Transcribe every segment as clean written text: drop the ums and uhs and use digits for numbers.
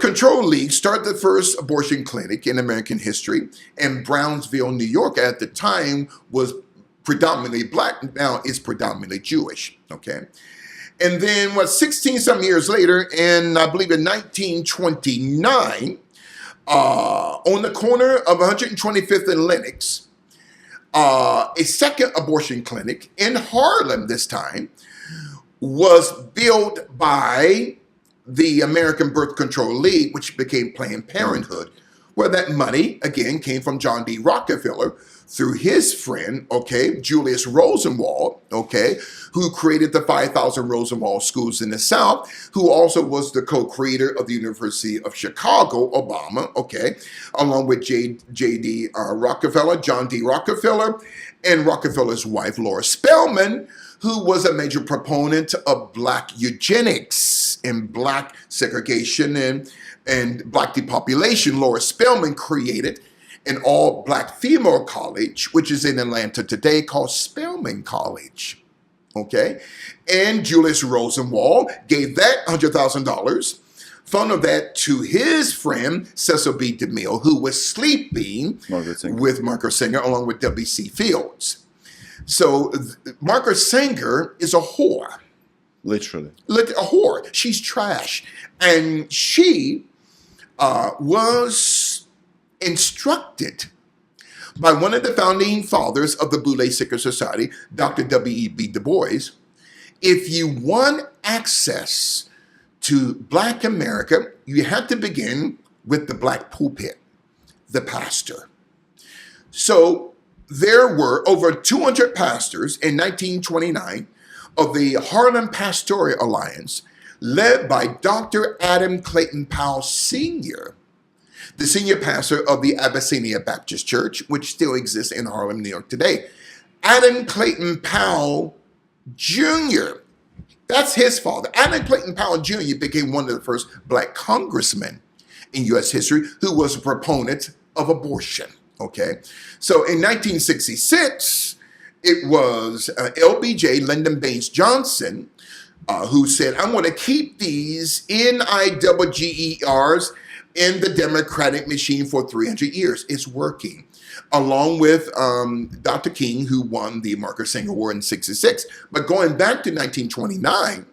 Birth Control League started the first abortion clinic in American history, and Brownsville, New York at the time was predominantly black, now it's predominantly Jewish, okay? And then 16-some years later, and I believe in 1929, on the corner of 125th and Lenox, a second abortion clinic in Harlem this time was built by the American Birth Control League, which became Planned Parenthood, where that money, again, came from John D. Rockefeller through his friend, okay, Julius Rosenwald, okay, who created the 5,000 Rosenwald schools in the South, who also was the co-creator of the University of Chicago, Obama, okay, along with J.D. Rockefeller, John D. Rockefeller, and Rockefeller's wife, Laura Spelman, who was a major proponent of black eugenics and black segregation and black depopulation. Laura Spelman created an all-black female college, which is in Atlanta today, called Spelman College, okay? And Julius Rosenwald gave that $100,000, fund of that to his friend, Cecil B. DeMille, who was sleeping with Margaret Sanger, along with W.C. Fields. So Margaret Sanger is a whore. Literally. A whore. She's trash. And she was instructed by one of the founding fathers of the Boule Secret Society, Dr. W.E.B. Du Bois, if you want access to black America, you have to begin with the black pulpit, the pastor. So there were over 200 pastors in 1929 of the Harlem Pastoral Alliance, led by Dr. Adam Clayton Powell Sr., the senior pastor of the Abyssinia Baptist Church, which still exists in Harlem, New York today. Adam Clayton Powell Jr., that's his father. Adam Clayton Powell Jr. became one of the first black congressmen in U.S. history who was a proponent of abortion, okay? So in 1966, it was LBJ, Lyndon Baines Johnson, who said, I'm going to keep these NIWGERs in the Democratic machine for 300 years. It's working. Along with Dr. King, who won the Margaret Sanger Award in 66. But going back to 1929.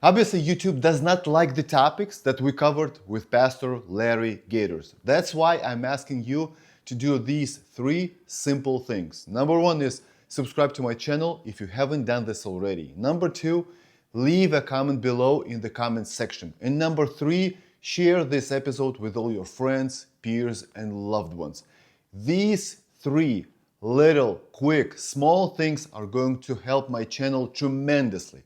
Obviously, YouTube does not like the topics that we covered with Pastor Larry Gators. That's why I'm asking you to do these 3 simple things. Number 1 is subscribe to my channel if you haven't done this already. Number 2, leave a comment below in the comment section. And number 3, share this episode with all your friends, peers, and loved ones. These 3 little, quick, small things are going to help my channel tremendously.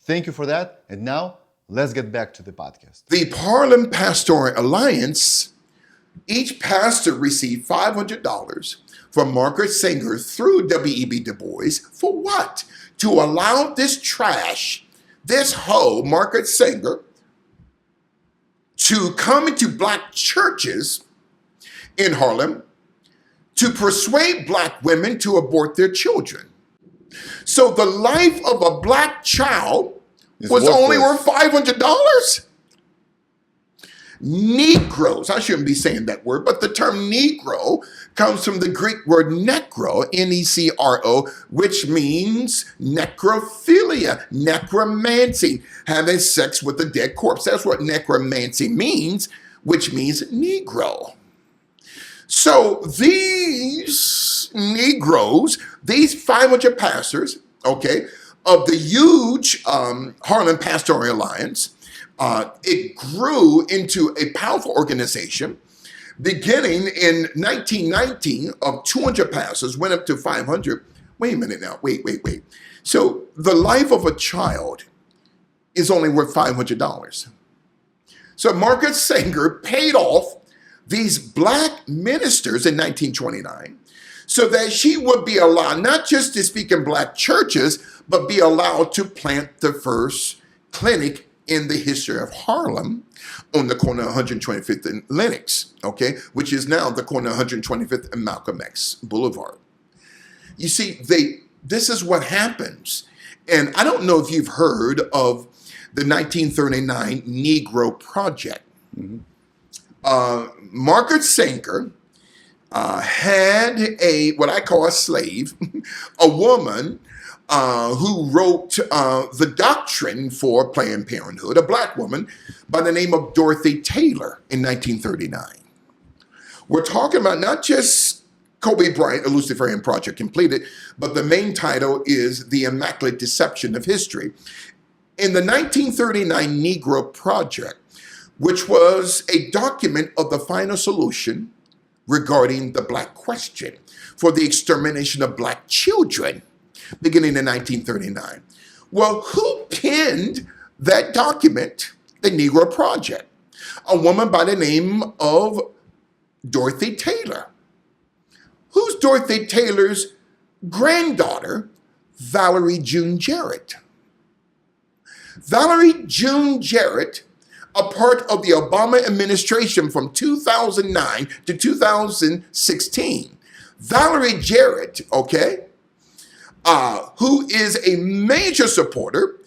Thank you for that. And now, let's get back to the podcast. The Harlem Pastoral Alliance, each pastor received $500 from Margaret Sanger through W.E.B. Du Bois. For what? To allow this trash, this hoe, Margaret Sanger, to come into black churches in Harlem to persuade black women to abort their children. So the life of a black child was only worth $500? Negroes, I shouldn't be saying that word, but the term Negro comes from the Greek word necro, N-E-C-R-O, which means necrophilia, necromancy, having sex with a dead corpse. That's what necromancy means, which means Negro. So these Negroes, these 500 pastors, okay, of the huge Harlem Pastoral Alliance, it grew into a powerful organization. Beginning in 1919, of 200 pastors, went up to 500. Wait a minute now. Wait. So the life of a child is only worth $500. So Margaret Sanger paid off these black ministers in 1929 so that she would be allowed not just to speak in black churches, but be allowed to plant the first clinic in the history of Harlem on the corner of 125th and Lenox, okay, which is now the corner of 125th and Malcolm X Boulevard. You see, this is what happens. And I don't know if you've heard of the 1939 Negro Project. Margaret Sanger had what I call a slave, a woman who wrote the doctrine for Planned Parenthood, a black woman by the name of Dorothy Taylor in 1939. We're talking about not just Kobe Bryant, a Luciferian Project completed, but the main title is The Immaculate Deception of History. In the 1939 Negro Project, which was a document of the final solution regarding the black question for the extermination of black children beginning in 1939. Well, who penned that document, the Negro Project? A woman by the name of Dorothy Taylor. Who's Dorothy Taylor's granddaughter? Valerie June Jarrett. Valerie June Jarrett, a part of the Obama administration from 2009 to 2016. Valerie Jarrett, okay, who is a major supporter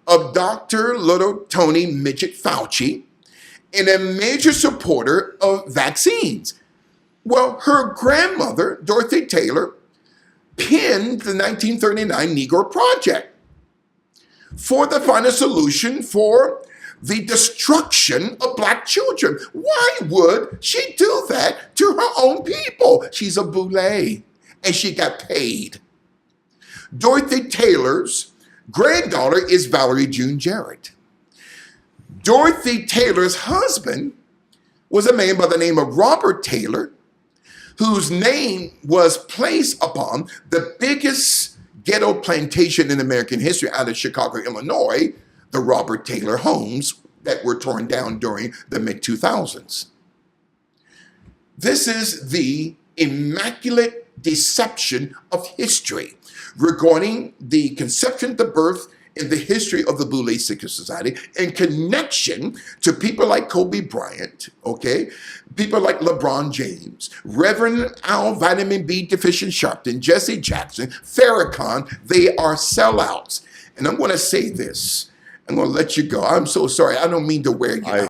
of Dr. Little Tony Midget Fauci and a major supporter of vaccines. Well, her grandmother, Dorothy Taylor, penned the 1939 Negro Project for the final solution for the destruction of black children. Why would she do that to her own people? She's a boule, and she got paid. Dorothy Taylor's granddaughter is Valerie June Jarrett. Dorothy Taylor's husband was a man by the name of Robert Taylor, whose name was placed upon the biggest ghetto plantation in American history out of Chicago, Illinois, the Robert Taylor homes that were torn down during the mid-2000s. This is the immaculate deception of history regarding the conception, the birth, and the history of the Boule Secret Society in connection to people like Kobe Bryant, okay? People like LeBron James, Reverend Al Vitamin B Deficient Sharpton, Jesse Jackson, Farrakhan. They are sellouts. And I'm going to say this. I'm going to let you go. I'm so sorry. I don't mean to wear you out.